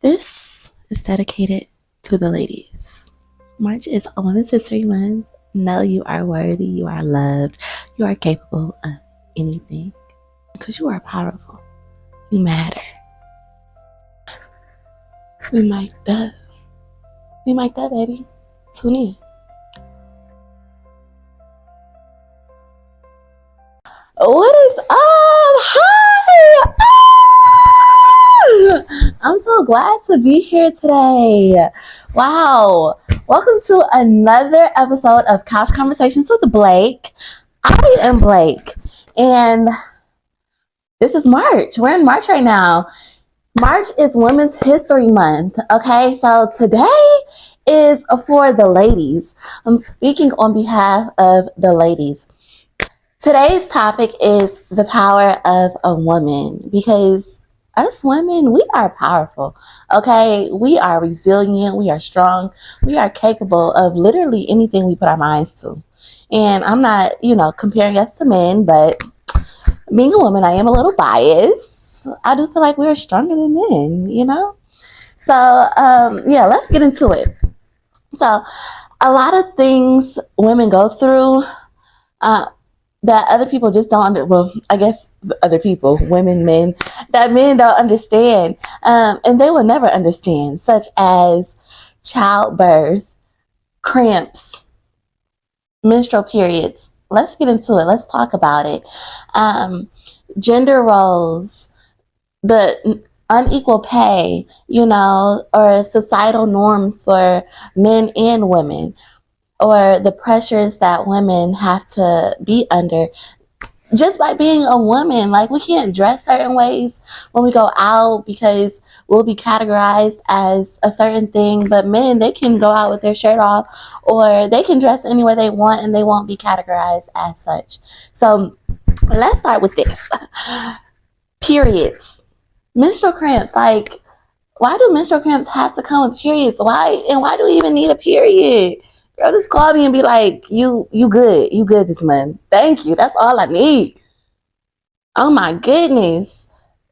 This is dedicated to the ladies. March is Women's History Month. Know you are worthy, you are loved, you are capable of anything because you are powerful. You matter. We mic'd up. We mic'd up, baby. Tune in. What is up? Hi! I'm so glad to be here today. Wow. Welcome to another episode of Couch Conversations with Blake. I am Blake, and this is March. We're in March right now. March is Women's History Month. Okay, so today is for the ladies. I'm speaking on behalf of the ladies. Today's topic is the power of a woman, because us women, we are powerful. Okay, we are resilient, we are strong, we are capable of literally anything we put our minds to. And I'm not, comparing us to men, but being a woman, I am a little biased. I do feel like we're stronger than men. So, let's get into it. So, a lot of things women go through that other people just don't I guess other people, women, men, that men don't understand. And they will never understand, such as childbirth, cramps, menstrual periods. Let's get into it. Let's talk about it. Gender roles, the unequal pay, or societal norms for men and women, or the pressures that women have to be under just by being a woman. Like, we can't dress certain ways when we go out because we'll be categorized as a certain thing, but men, they can go out with their shirt off, or they can dress any way they want and they won't be categorized as such. So let's start with this. Periods, menstrual cramps. Like, why do menstrual cramps have to come with periods? Why do we even need a period? Girl, just call me and be like, you good this month. Thank you. That's all I need. Oh my goodness.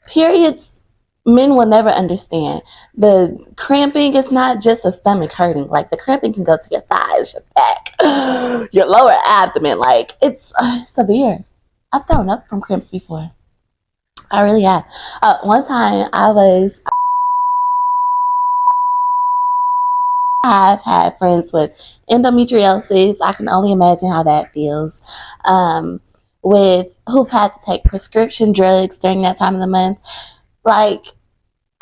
Periods, men will never understand. The cramping is not just a stomach hurting. Like, the cramping can go to your thighs, your back, your lower abdomen. Like, it's severe. I've thrown up from cramps before. I really have. One time I have had friends with endometriosis. I can only imagine how that feels. With who've had to take prescription drugs during that time of the month. Like,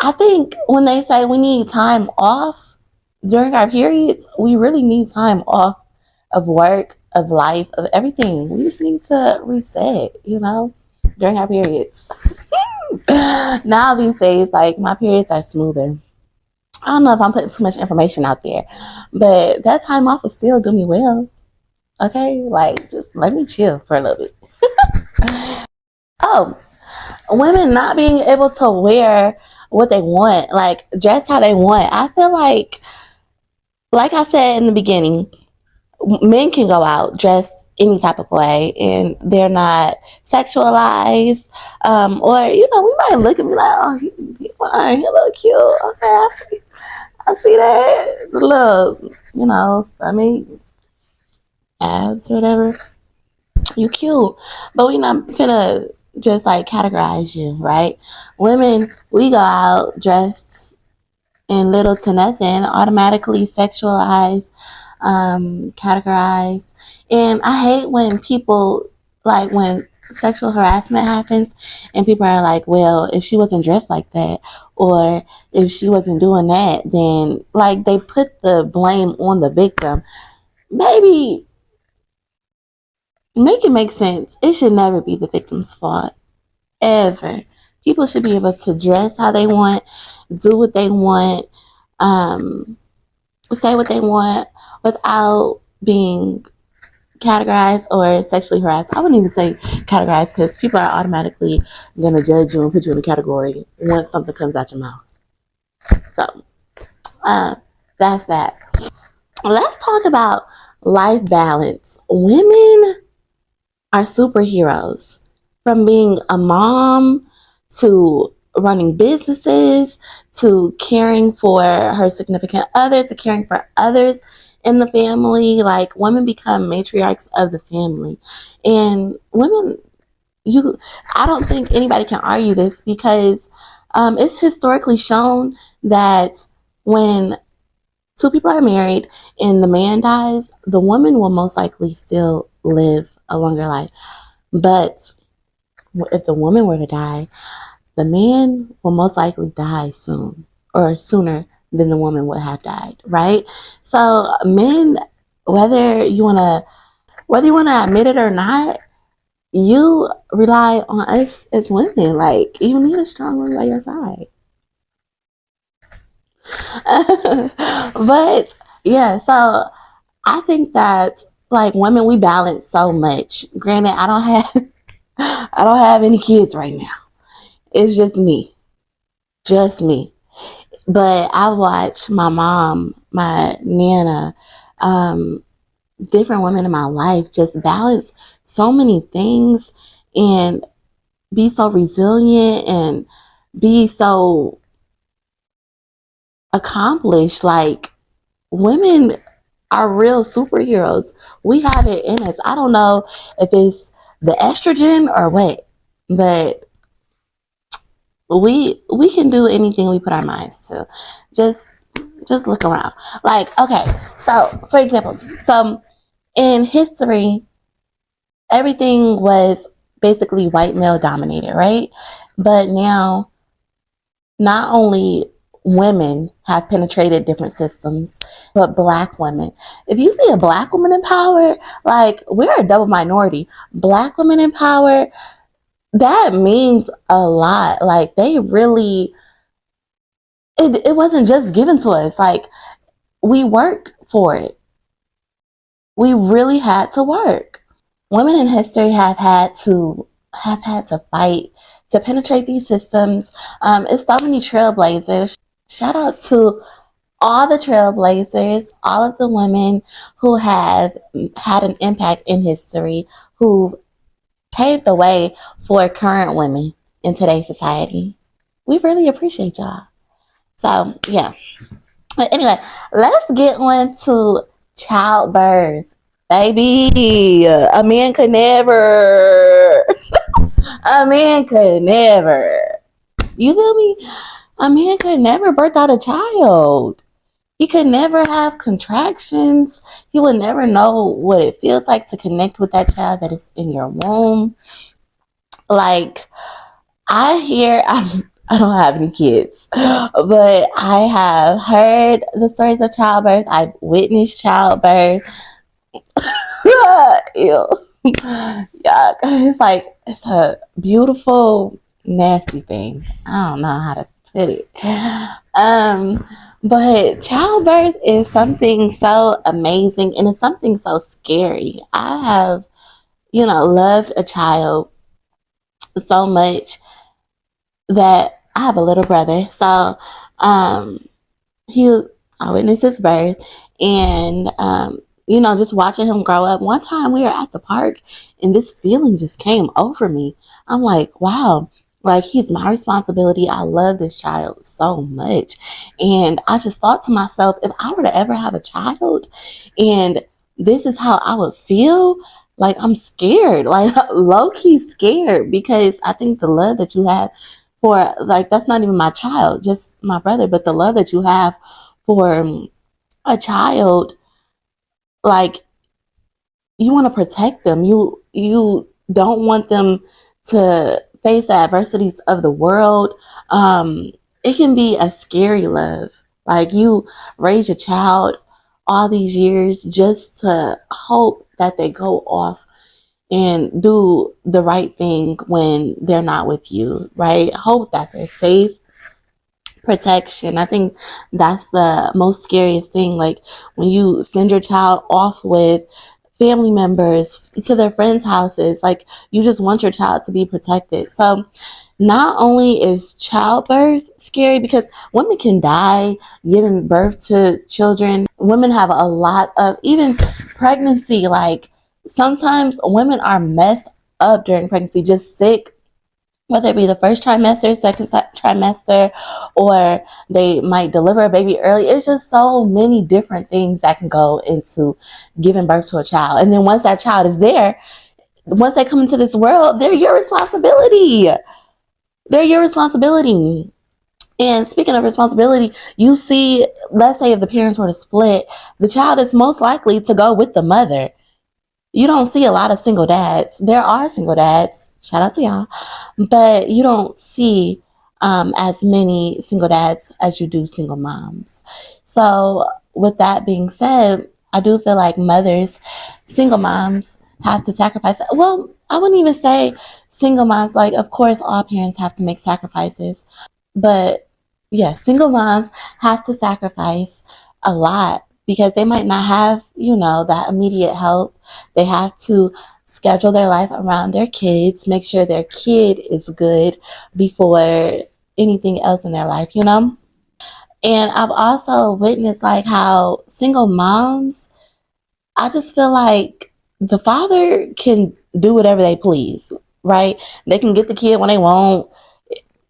I think when they say we need time off during our periods, we really need time off of work, of life, of everything. We just need to reset, during our periods. Now these days, like, my periods are smoother. I don't know if I'm putting too much information out there, but that time off will still do me well. Okay, like, just let me chill for a little bit. Oh, women not being able to wear what they want, like, dress how they want. I feel like I said in the beginning, men can go out dressed any type of way and they're not sexualized. Or, we might look and be like, oh, he fine, he look cute. Okay, I see that. The little, stomach, abs, or whatever. You cute. But we not finna just like categorize you, right? Women, we go out dressed in little to nothing, automatically sexualized, categorized. And I hate when people, like, when sexual harassment happens and people are like, well, if she wasn't dressed like that, or if she wasn't doing that, then, like, they put the blame on the victim. Maybe make it make sense. It should never be the victim's fault, ever. People should be able to dress how they want, do what they want, say what they want without being categorized or sexually harassed. I wouldn't even say categorized, because people are automatically going to judge you and put you in a category once something comes out your mouth. So, that's that. Let's talk about life balance. Women are superheroes. From being a mom to running businesses, to caring for her significant other, to caring for others in the family. Like, women become matriarchs of the family. And women, I don't think anybody can argue this, because it's historically shown that when two people are married and the man dies, the woman will most likely still live a longer life. But if the woman were to die, the man will most likely die soon, or sooner than the woman would have died, right? So men, whether you wanna admit it or not, you rely on us as women. Like, you need a strong woman by your side. But yeah, so I think that, like, women, we balance so much. Granted, I don't have any kids right now. It's just me. Just me. But I watch my mom, my nana, different women in my life just balance so many things and be so resilient and be so accomplished. Like, women are real superheroes. We have it in us. I don't know if it's the estrogen or what, but we can do anything we put our minds to. Just look around. Like, okay, so for example, so in history, everything was basically white male dominated, right? But now, not only women have penetrated different systems, but black women. If you see a black woman in power, like, we're a double minority. Black women in power, that means a lot. Like, they really, it wasn't just given to us. Like, we worked for it. We really had to work. Women in history have had to fight to penetrate these systems. It's so many trailblazers. Shout out to all the trailblazers, all of the women who have had an impact in history, who've paved the way for current women in today's society. We really appreciate y'all. So, yeah. But anyway, let's get on to childbirth. Baby, a man could never. A man could never. You feel me? A man could never birth out a child. He could never have contractions. He would never know what it feels like to connect with that child that is in your womb. Like, I don't have any kids, but I have heard the stories of childbirth. I've witnessed childbirth. Ew. Yeah, it's like, it's a beautiful, nasty thing. I don't know how to put it. But childbirth is something so amazing, and it's something so scary. I have, loved a child so much that I have a little brother. So, I witnessed his birth, and just watching him grow up. One time we were at the park, and this feeling just came over me. I'm like, wow, like, he's my responsibility. I love this child so much. And I just thought to myself, if I were to ever have a child and this is how I would feel, like, I'm scared, like, low-key scared, because I think the love that you have for, like, that's not even my child, just my brother, but the love that you have for a child, like, you want to protect them. You don't want them to face the adversities of the world. It can be a scary love. Like, you raise a child all these years just to hope that they go off and do the right thing when they're not with you, right? Hope that they're safe. Protection. I think that's the most scariest thing. Like, when you send your child off with family members to their friends' houses, like, you just want your child to be protected. So not only is childbirth scary, because women can die giving birth to children. Women have a lot of, even pregnancy, like, sometimes women are messed up during pregnancy, just sick, whether it be the first trimester, second trimester, or they might deliver a baby early. It's just so many different things that can go into giving birth to a child. And then once that child is there, once they come into this world, they're your responsibility. They're your responsibility. And speaking of responsibility, you see, let's say if the parents were to split, the child is most likely to go with the mother. You don't see a lot of single dads. There are single dads, shout out to y'all, but you don't see as many single dads as you do single moms. So, with that being said, I do feel like mothers, single moms, have to sacrifice. Well, I wouldn't even say single moms. Like, of course, all parents have to make sacrifices, but yeah, single moms have to sacrifice a lot because they might not have, that immediate help. They have to schedule their life around their kids, make sure their kid is good before anything else in their life. And I've also witnessed like how single moms, I just feel like the father can do whatever they please, right? They can get the kid when they want,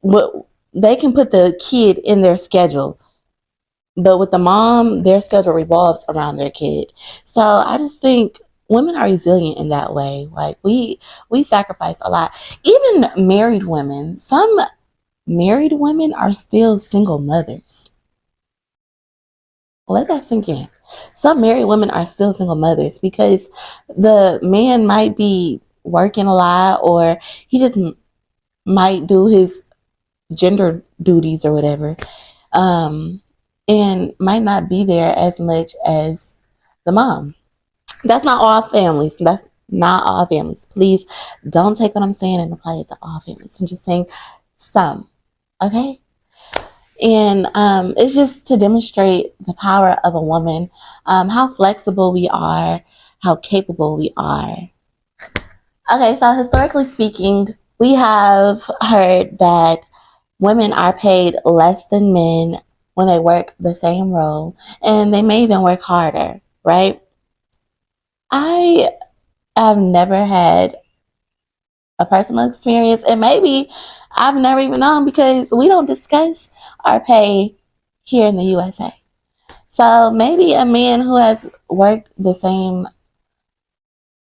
but they can put the kid in their schedule. But with the mom, their schedule revolves around their kid. So I just think women are resilient in that way. Like we sacrifice a lot. Even married women, some married women are still single mothers. Let that sink in. Some married women are still single mothers because the man might be working a lot, or he just might do his gender duties or whatever, and might not be there as much as the mom. That's not all families. That's not all families. Please don't take what I'm saying and apply it to all families. I'm just saying some. Okay? And it's just to demonstrate the power of a woman, how flexible we are, how capable we are. Okay, so historically speaking, we have heard that women are paid less than men when they work the same role, and they may even work harder, right? I have never had a personal experience, and maybe I've never even known because we don't discuss our pay here in the USA. So maybe a man who has worked the same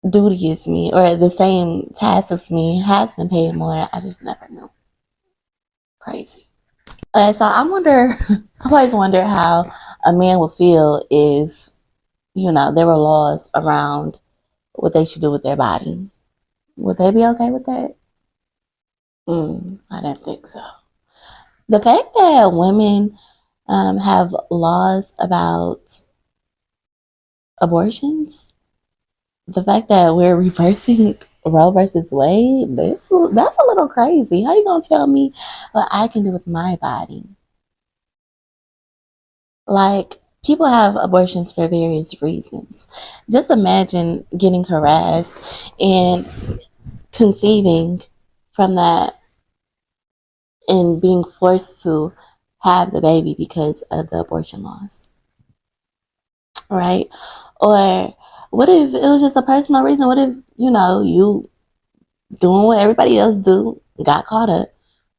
duty as me or the same task as me has been paid more. I just never knew. Crazy. So I wonder, I always wonder how a man would feel if, there were laws around what they should do with their body. Would they be okay with that? I don't think so. The fact that women have laws about abortions, the fact that we're reversing Roe versus Wade, that's a little crazy. How you gonna tell me what I can do with my body? Like, people have abortions for various reasons. Just imagine getting harassed and conceiving from that and being forced to have the baby because of the abortion laws, right? Or what if it was just a personal reason? What if, you doing what everybody else do, got caught up,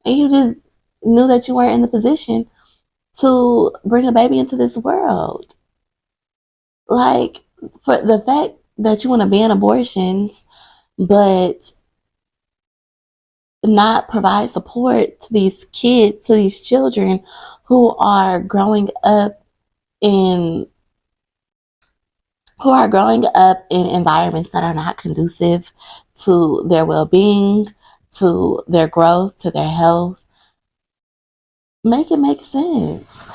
and you just knew that you weren't in the position to bring a baby into this world? Like, for the fact that you want to ban abortions, but not provide support to these kids, to these children who are growing up in environments that are not conducive to their well-being, to their growth, to their health. Make it make sense.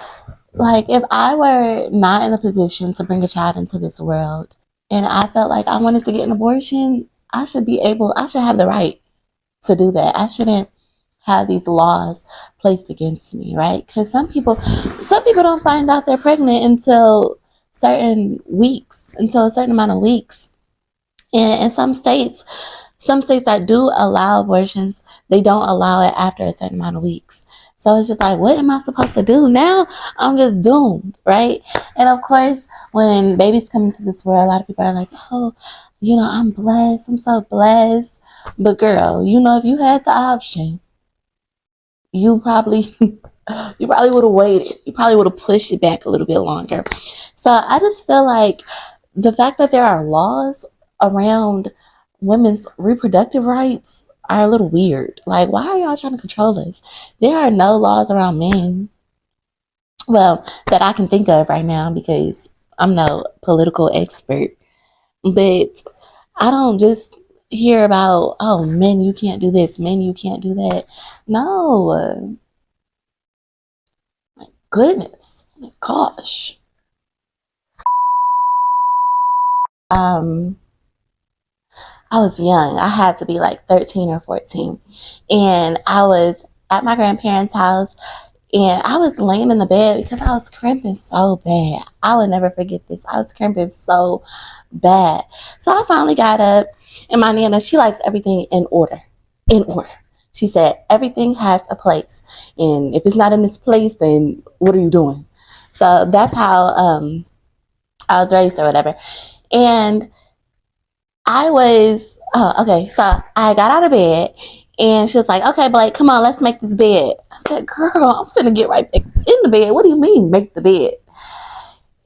Like, if I were not in the position to bring a child into this world and I felt like I wanted to get an abortion, I should have the right to do that. I shouldn't have these laws placed against me, right? Because some people don't find out they're pregnant until a certain amount of weeks. And in some states that do allow abortions, they don't allow it after a certain amount of weeks. So it's just like, what am I supposed to do now? I'm just doomed, right? And of course, when babies come into this world, a lot of people are like, oh, I'm blessed. I'm so blessed. But girl, if you had the option, you probably you probably would have waited. You probably would have pushed it back a little bit longer. So I just feel like the fact that there are laws around women's reproductive rights are a little weird. Like, why are y'all trying to control us? There are no laws around men. Well, that I can think of right now because I'm no political expert. But I don't just hear about, oh, men, you can't do this, men, you can't do that. No, goodness, gosh. Um, I was young. I had to be like 13 or 14. And I was at my grandparents' house and I was laying in the bed because I was cramping so bad. I would never forget this. I was cramping so bad. So I finally got up and my Nana, she likes everything in order. In order. She said, everything has a place. And if it's not in this place, then what are you doing? So that's how I was raised or whatever. And okay, so I got out of bed and she was like, okay, Blake, come on, let's make this bed. I said, girl, I'm finna get right back in the bed. What do you mean, make the bed?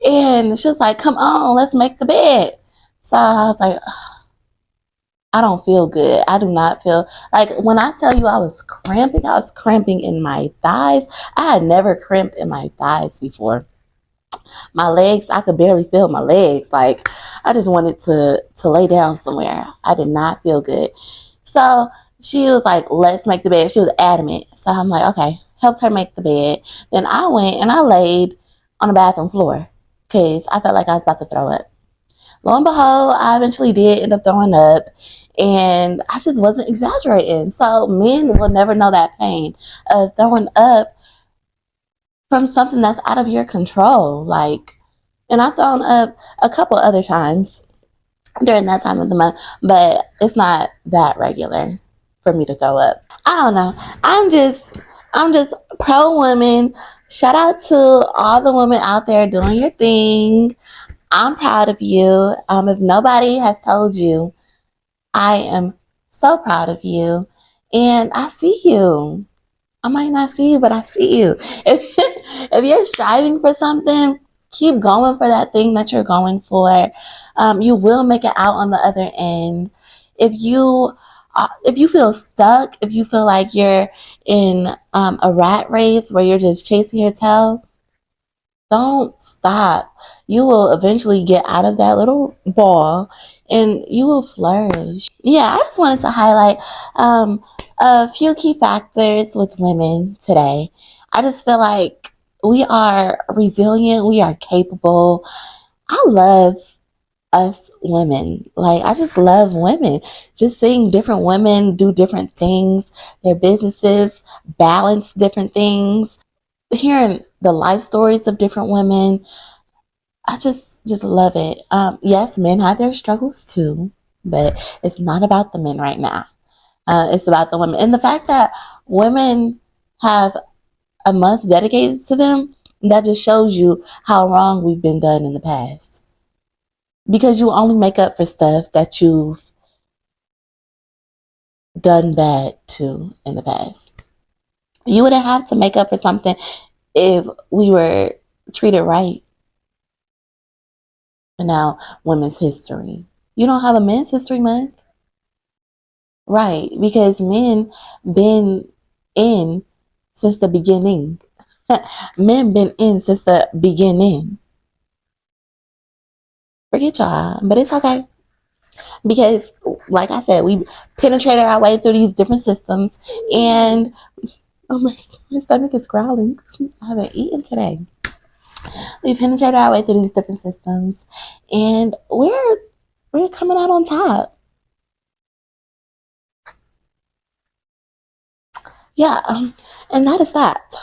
And she was like, come on, let's make the bed. So I was like, I don't feel good. I do not feel like when I tell you I was cramping in my thighs. I had never cramped in my thighs before. My legs, I could barely feel my legs. Like I just wanted to lay down somewhere. I did not feel good. So she was like, let's make the bed. She was adamant. So I'm like, okay, helped her make the bed. Then I went and I laid on the bathroom floor because I felt like I was about to throw up. Lo and behold, I eventually did end up throwing up and I just wasn't exaggerating. So men will never know that pain of throwing up from something that's out of your control. Like, and I've thrown up a couple other times during that time of the month, but it's not that regular for me to throw up. I don't know. I'm just pro women. Shout out to all the women out there doing your thing. I'm proud of you. If nobody has told you, I am so proud of you. And I see you. I might not see you, but I see you. If you're striving for something, keep going for that thing that you're going for. You will make it out on the other end. If you feel stuck, if you feel like you're in a rat race where you're just chasing your tail, don't stop. You will eventually get out of that little ball and you will flourish. Yeah, I just wanted to highlight a few key factors with women today. I just feel like we are resilient, we are capable. I love us women. Like, I just love women. Just seeing different women do different things, their businesses, balance different things, hearing the life stories of different women. I just love it. Yes, men have their struggles too, but it's not about the men right now. It's about the women. And the fact that women have a month dedicated to them, that just shows you how wrong we've been done in the past. Because you only make up for stuff that you've done bad to in the past. You wouldn't have to make up for something if we were treated right. And now, women's history. You don't have a men's history month? Right, because men been in since the beginning. Men been in since the beginning. Forget y'all, but it's okay. Because, like I said, we penetrated our way through these different systems, and oh, my stomach is growling. I haven't eaten today. We penetrated our way through these different systems, and we're coming out on top. Yeah, and that is that.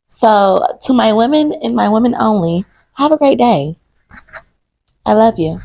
So, to my women and my women only, have a great day. I love you.